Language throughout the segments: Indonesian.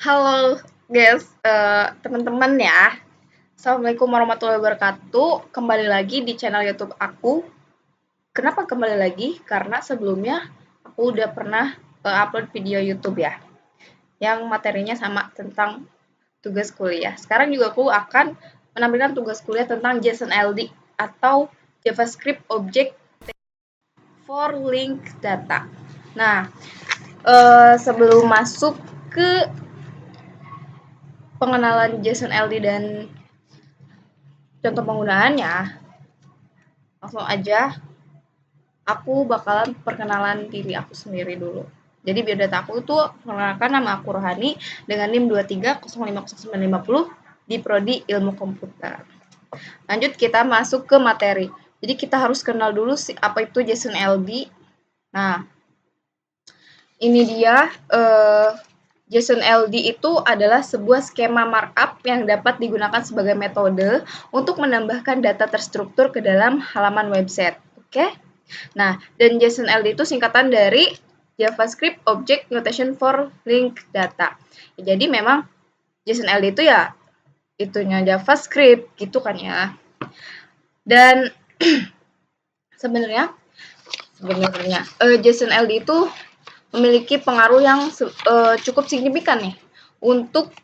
Halo guys, teman-teman ya. Assalamualaikum warahmatullahi wabarakatuh. Kembali lagi di channel YouTube aku. Kenapa kembali lagi? Karena sebelumnya aku udah pernah upload video YouTube ya, yang materinya sama tentang tugas kuliah. Sekarang juga aku akan menampilkan tugas kuliah tentang JSON LD atau JavaScript Object for Link Data. Nah, sebelum masuk ke pengenalan JSON LD dan contoh penggunaannya, langsung aja aku bakalan perkenalan diri aku sendiri dulu. Jadi biodata aku itu perkenalkan, nama aku Rohani dengan NIM 23050950 di Prodi Ilmu Komputer. Lanjut kita masuk ke materi. Jadi kita harus kenal dulu apa itu JSON LD. Nah, ini dia JSON LD itu adalah sebuah skema markup yang dapat digunakan sebagai metode untuk menambahkan data terstruktur ke dalam halaman website. Oke? Nah, dan JSON LD itu singkatan dari JavaScript Object Notation for Link Data. Ya, jadi memang JSON LD itu ya itunya JavaScript gitu kan ya. Dan sebenarnya JSON LD itu memiliki pengaruh yang cukup signifikan nih untuk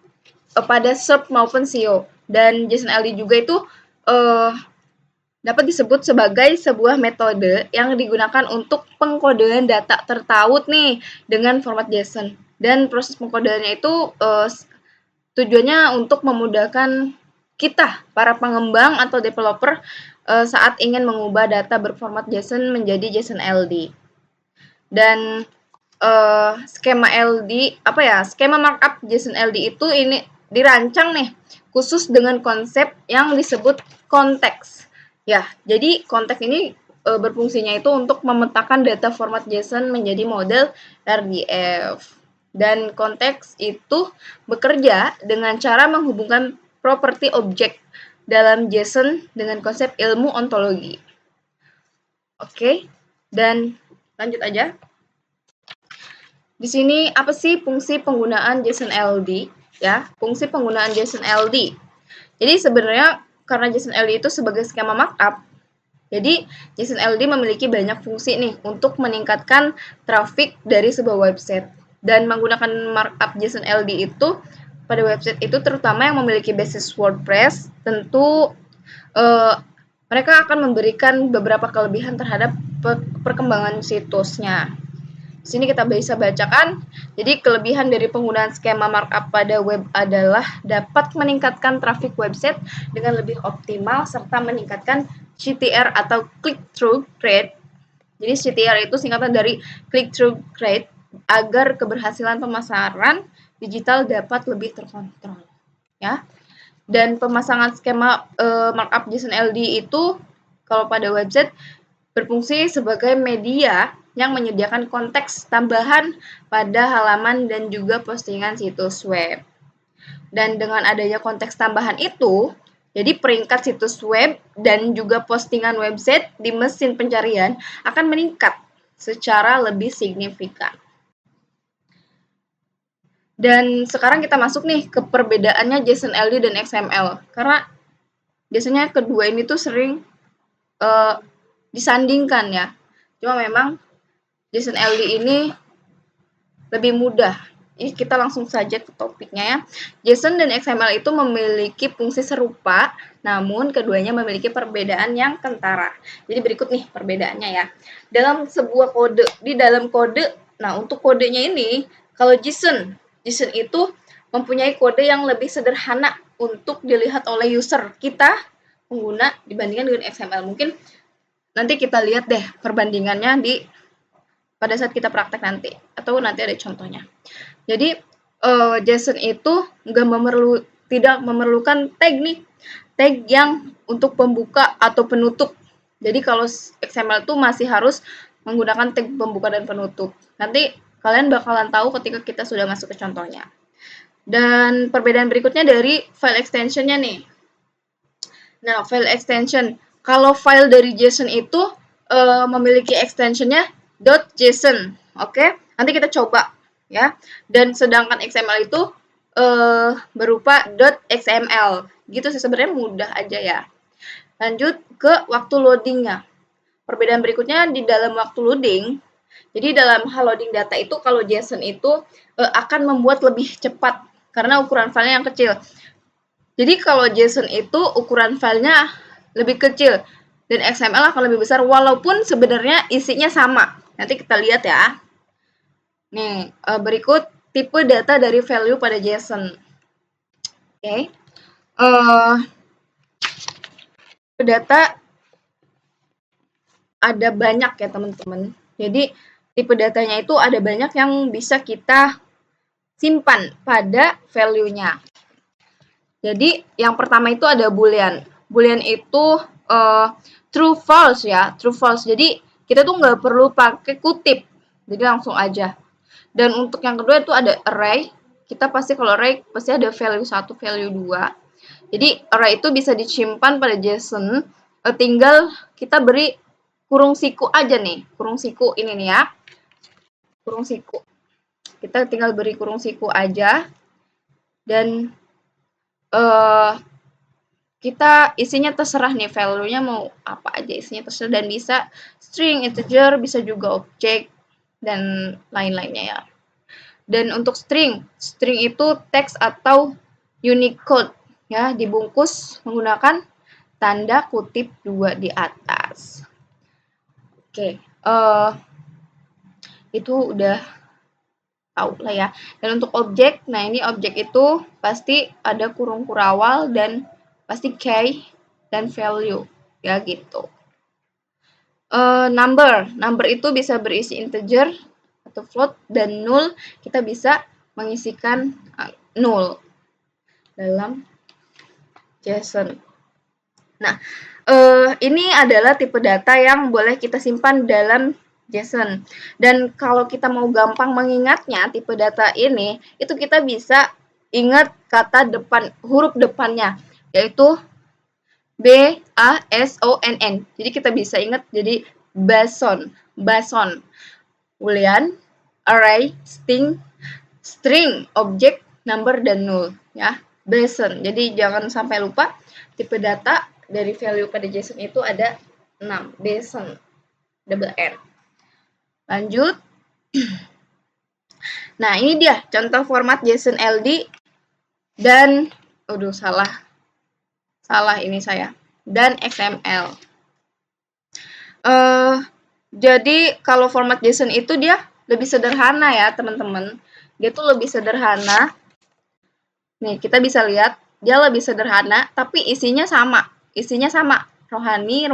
pada SERP maupun SEO. Dan JSON LD juga itu dapat disebut sebagai sebuah metode yang digunakan untuk pengkodean data tertaut nih dengan format JSON. Dan proses pengkodeannya itu tujuannya untuk memudahkan kita, para pengembang atau developer, saat ingin mengubah data berformat JSON menjadi JSON LD. Dan skema LD, skema markup JSON LD itu ini dirancang nih khusus dengan konsep yang disebut konteks. Ya, jadi konteks ini berfungsinya itu untuk memetakan data format JSON menjadi model RDF. Dan konteks itu bekerja dengan cara menghubungkan properti objek dalam JSON dengan konsep ilmu ontologi. Oke, dan lanjut aja. Di sini apa sih fungsi penggunaan JSON LD? Ya, fungsi penggunaan JSON LD. Jadi sebenarnya karena JSON LD itu sebagai skema markup, jadi JSON LD memiliki banyak fungsi nih untuk meningkatkan traffic dari sebuah website. Dan menggunakan markup JSON LD itu pada website itu terutama yang memiliki basis WordPress, tentu mereka akan memberikan beberapa kelebihan terhadap perkembangan situsnya. Di sini kita bisa bacakan, jadi kelebihan dari penggunaan skema markup pada web adalah dapat meningkatkan traffic website dengan lebih optimal serta meningkatkan CTR atau click-through rate. Jadi CTR itu singkatan dari click-through rate agar keberhasilan pemasaran digital dapat lebih terkontrol. Ya. Dan pemasangan skema markup JSON LD itu kalau pada website berfungsi sebagai media yang menyediakan konteks tambahan pada halaman dan juga postingan situs web. Dan dengan adanya konteks tambahan itu, jadi peringkat situs web dan juga postingan website di mesin pencarian akan meningkat secara lebih signifikan. Dan sekarang kita masuk nih ke perbedaannya JSON LD dan XML. Karena biasanya kedua ini tuh sering disandingkan ya. Cuma memang JSON LD ini lebih mudah. Jadi kita langsung saja ke topiknya ya. JSON dan XML itu memiliki fungsi serupa, namun keduanya memiliki perbedaan yang kentara. Jadi berikut nih perbedaannya ya. Dalam sebuah kode, di dalam kode, nah untuk kodenya ini, kalau JSON itu mempunyai kode yang lebih sederhana untuk dilihat oleh user kita, pengguna, dibandingkan dengan XML. Mungkin nanti kita lihat deh perbandingannya pada saat kita praktek nanti, atau nanti ada contohnya. Jadi JSON itu tidak memerlukan tag nih, tag yang untuk pembuka atau penutup. Jadi kalau XML itu masih harus menggunakan tag pembuka dan penutup. Nanti kalian bakalan tahu ketika kita sudah masuk ke contohnya. Dan perbedaan berikutnya dari file extension-nya nih. Nah, file extension. Kalau file dari JSON itu memiliki extension-nya .json. Oke, nanti kita coba ya. Dan sedangkan XML itu berupa .xml. Gitu sih, sebenarnya mudah aja ya. Lanjut ke waktu loadingnya. Perbedaan berikutnya di dalam waktu loading. Jadi dalam hal loading data itu, kalau JSON itu akan membuat lebih cepat karena ukuran filenya yang kecil. Jadi kalau JSON itu ukuran filenya lebih kecil dan XML akan lebih besar walaupun sebenarnya isinya sama. Nanti kita lihat ya. Nih, berikut tipe data dari value pada JSON. Oke. Data ada banyak ya teman-teman. Jadi tipe datanya itu ada banyak yang bisa kita simpan pada value-nya. Jadi yang pertama itu ada boolean. Boolean itu true false ya, true false. Jadi kita tuh nggak perlu pakai kutip, jadi langsung aja. Dan untuk yang kedua itu ada array. Kita pasti kalau array pasti ada value 1, value 2. Jadi array itu bisa disimpan pada JSON, tinggal kita beri kurung siku aja nih, kurung siku ini nih ya, kurung siku. Kita tinggal beri kurung siku aja dan kita isinya terserah nih, value-nya mau apa aja isinya terserah, dan bisa string, integer, bisa juga objek dan lain-lainnya ya. Dan untuk string itu teks atau Unicode ya, dibungkus menggunakan tanda kutip 2 di atas. Oke, itu udah tahu lah ya. Dan untuk objek, nah ini objek itu pasti ada kurung kurawal dan pasti key dan value ya gitu. Number itu bisa berisi integer atau float, dan null kita bisa mengisikan null dalam JSON. Nah, ini adalah tipe data yang boleh kita simpan dalam JSON. Dan kalau kita mau gampang mengingatnya tipe data ini, itu kita bisa ingat kata depan, huruf depannya, yaitu BASONN. Jadi kita bisa ingat jadi BASON, BASON. Boolean, array, string, objek, number, dan null ya. BASON. Jadi jangan sampai lupa tipe data dari value pada JSON itu ada 6. BASON, double N. Lanjut. Nah, ini dia contoh format JSON LD dan salah ini saya, dan XML. Jadi kalau format JSON itu dia lebih sederhana ya teman-teman. Dia tuh lebih sederhana. Nih kita bisa lihat dia lebih sederhana, tapi isinya sama. Isinya sama. Rohani,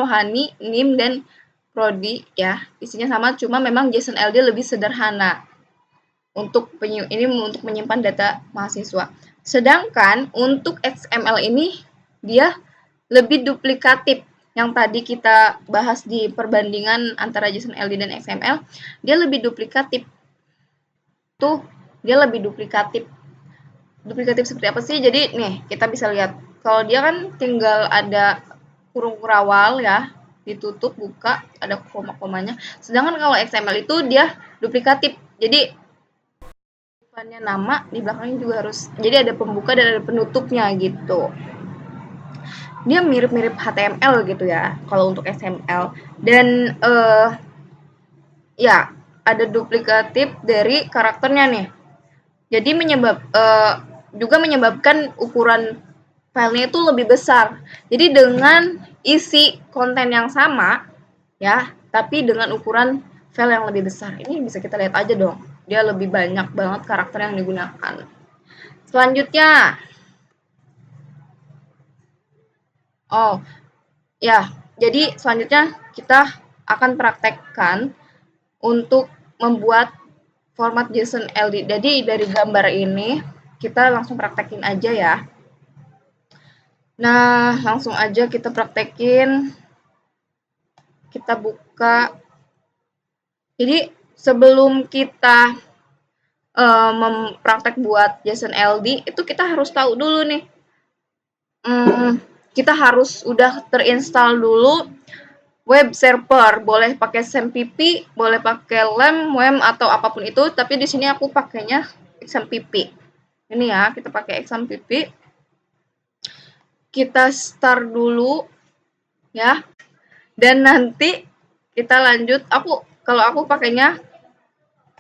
NIM, dan Prodi ya. Isinya sama, cuma memang JSON LD lebih sederhana. Ini untuk menyimpan data mahasiswa. Sedangkan untuk XML ini dia lebih duplikatif. Yang tadi kita bahas di perbandingan antara JSON LD dan XML, dia lebih duplikatif. Dia lebih duplikatif. Duplikatif seperti apa sih? Jadi nih, kita bisa lihat. Kalau dia kan tinggal ada kurung kurawal ya, ditutup, buka, ada koma-komanya. Sedangkan kalau XML itu dia duplikatif. Jadi depannya nama, di belakangnya juga harus. Jadi ada pembuka dan ada penutupnya gitu. Dia mirip-mirip HTML gitu ya kalau untuk XML. Dan ya ada duplikatif dari karakternya nih. Jadi juga menyebabkan ukuran filenya itu lebih besar. Jadi dengan isi konten yang sama ya, tapi dengan ukuran file yang lebih besar. Ini bisa kita lihat aja dong. Dia lebih banyak banget karakter yang digunakan. Selanjutnya, jadi selanjutnya kita akan praktekkan untuk membuat format JSON LD. Jadi dari gambar ini kita langsung praktekin aja ya. Nah, langsung aja kita praktekin. Kita buka. Jadi sebelum kita mempraktek buat JSON LD, itu kita harus tahu dulu nih. Kita harus udah terinstall dulu web server. Boleh pakai SAMPP, boleh pakai LAMP, WAMP, atau apapun itu. Tapi di sini aku pakainya XAMPP. Ini ya, kita pakai XAMPP. Kita start dulu ya. Dan nanti kita lanjut. Kalau aku pakainya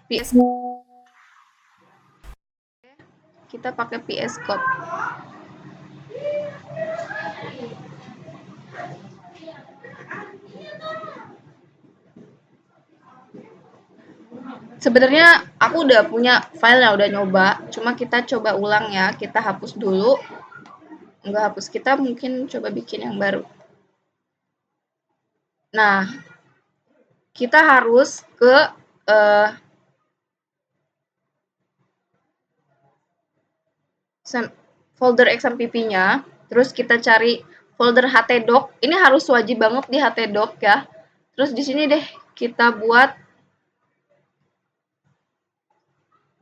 PS. Kita pakai PS Code. Sebenarnya aku udah punya file udah nyoba, cuma kita coba ulang ya. Kita hapus dulu. Enggak hapus, kita mungkin coba bikin yang baru. Nah, kita harus ke folder XMPP-nya, terus kita cari folder htdoc. Ini harus wajib banget di htdoc ya. Terus di sini deh kita buat,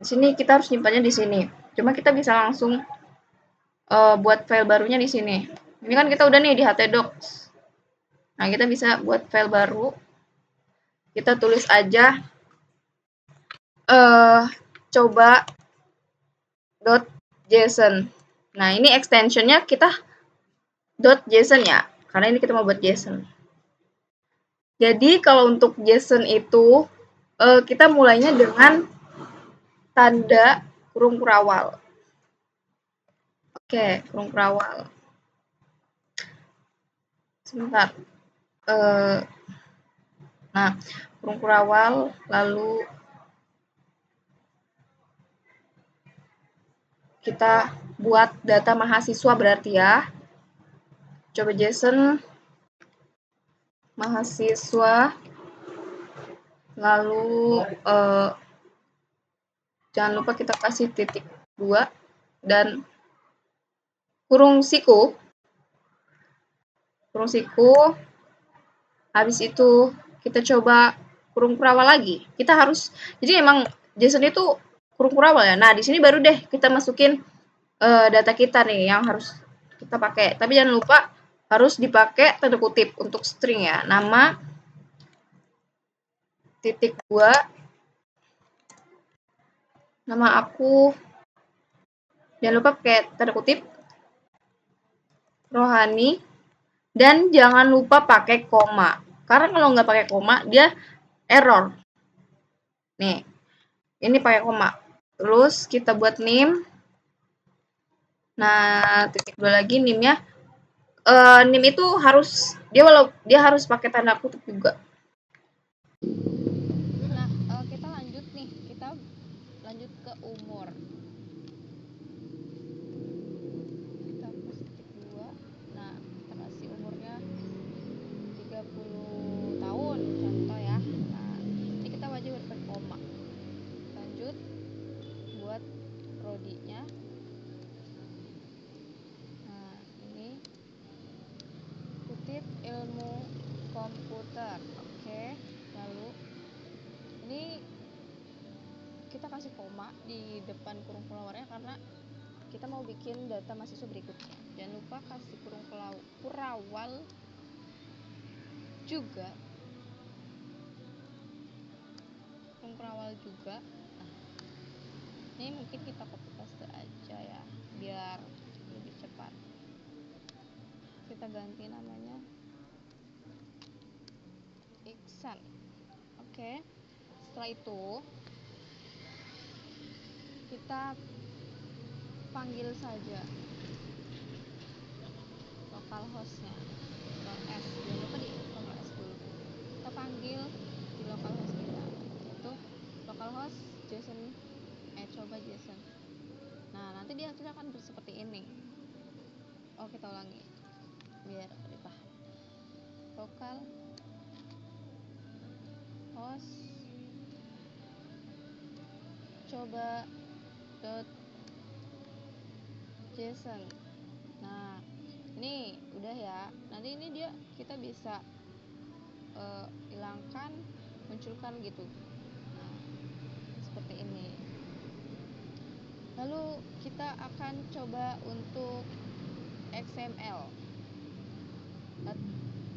di sini kita harus nyimpannya di sini. Cuma kita bisa langsung buat file barunya di sini. Ini kan kita udah nih di htdocs. Nah, kita bisa buat file baru. Kita tulis aja coba .json. Nah, ini extensionnya kita .json ya, karena ini kita mau buat JSON. Jadi kalau untuk JSON itu kita mulainya dengan tanda kurung kurawal. Oke, kurung kurawal. Sebentar. Nah, kurung kurawal, lalu kita buat data mahasiswa berarti ya. Coba JSON mahasiswa, lalu jangan lupa kita kasih titik 2 dan kurung siku. Habis itu kita coba kurung kurawal lagi. Kita harus, jadi emang JSON itu kurung kurawal ya. Nah, di sini baru deh kita masukin data kita nih yang harus kita pakai. Tapi jangan lupa harus dipakai tanda kutip untuk string ya. Nama titik 2, nama aku, jangan lupa pakai tanda kutip, Rohani, dan jangan lupa pakai koma. Karena kalau nggak pakai koma, dia error. Nih, ini pakai koma. Terus kita buat name. Nah, titik 2 lagi name-nya. Name itu harus, dia harus pakai tanda kutip juga. Nah, kita lanjut nih. Kita lanjut ke umur. Kita hapus titik 2. Nah, kita kasih umurnya 30 tahun contoh ya. Nah, ini kita wajib pakai koma. Lanjut buat prodinya. Nah, ini kutip ilmu komputer. Oke. Lalu ini kita kasih koma di depan kurung kurawalnya karena kita mau bikin data mahasiswa berikutnya. Jangan lupa kasih kurung kurawal juga. Nah, ini mungkin kita copy paste aja ya biar lebih cepat. Kita ganti namanya Iksan. Oke. Setelah itu kita panggil saja localhost-nya .s. Jangan lupa di .s dulu. Kita panggil di localhost kita, yaitu localhost JSON. Coba JSON. Nah, nanti dia akan seperti ini. Kita ulangi biar lebih paham. Local host coba .json. Nah, ini udah ya. Nanti ini kita bisa hilangkan, munculkan gitu. Nah, seperti ini. Lalu kita akan coba untuk XML.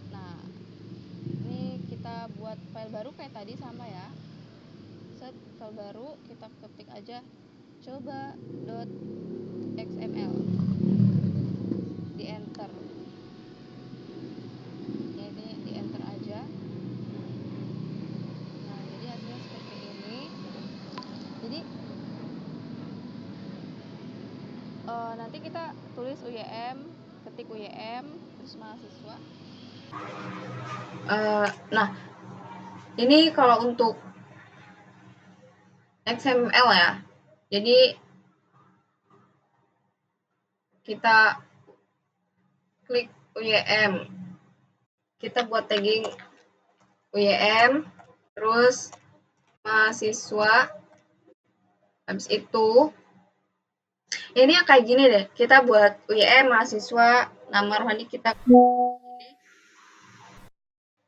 Nah, ini kita buat file baru kayak tadi sama ya. Set file baru, kita ketik aja coba enter. Jadi di enter aja. Nah, jadi hasilnya seperti ini. Jadi nanti kita tulis UYM, ketik UYM, terus mahasiswa. Nah, ini kalau untuk XML ya. Jadi kita klik UYM. Kita buat tagging UYM, terus mahasiswa. Habis itu ini yang kayak gini deh. Kita buat UYM mahasiswa, nama rohani kita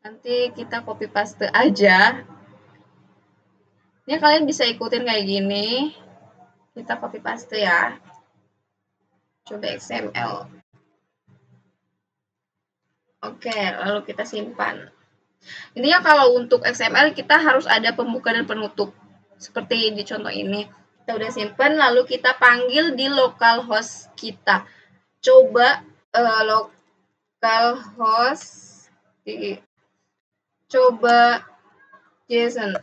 nanti kita copy paste aja. Ini kalian bisa ikutin kayak gini. Kita copy paste ya. Coba XML. Oke, lalu kita simpan. Intinya kalau untuk XML kita harus ada pembuka dan penutup. Seperti di contoh ini. Kita udah simpan, lalu kita panggil di localhost kita. Coba localhost coba JSON.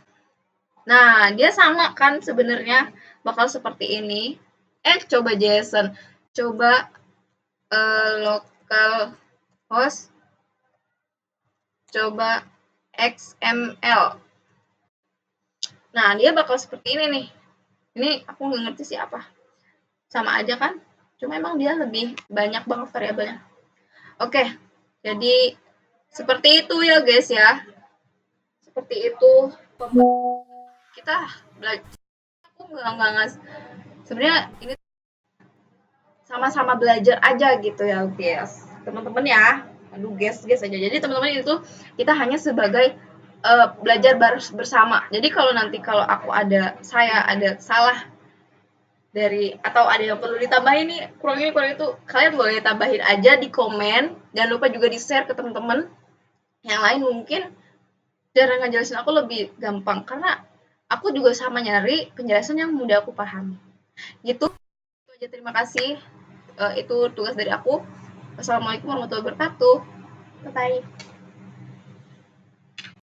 Nah, dia sama kan sebenarnya bakal seperti ini. Coba JSON. Coba localhost coba XML. Nah, dia bakal seperti ini nih. Ini aku nggak ngerti sih apa. Sama aja kan? Cuma emang dia lebih banyak banget variabelnya. Oke, jadi seperti itu ya guys ya. Seperti itu kita belajar. Aku nggak sebenarnya ini sama-sama belajar aja gitu ya guys. Teman-teman ya. Aduh guys aja. Jadi teman-teman itu kita hanya sebagai belajar bersama. Jadi kalau nanti kalau saya ada salah dari atau ada yang perlu ditambahin nih kurang itu, kalian boleh tambahin aja di komen. Jangan lupa juga di share ke teman-teman yang lain, mungkin cara ngejelasin aku lebih gampang karena aku juga sama nyari penjelasan yang mudah aku pahami gitu. Itu aja, terima kasih. Itu tugas dari aku. Wassalamualaikum warahmatullahi wabarakatuh. Bye bye.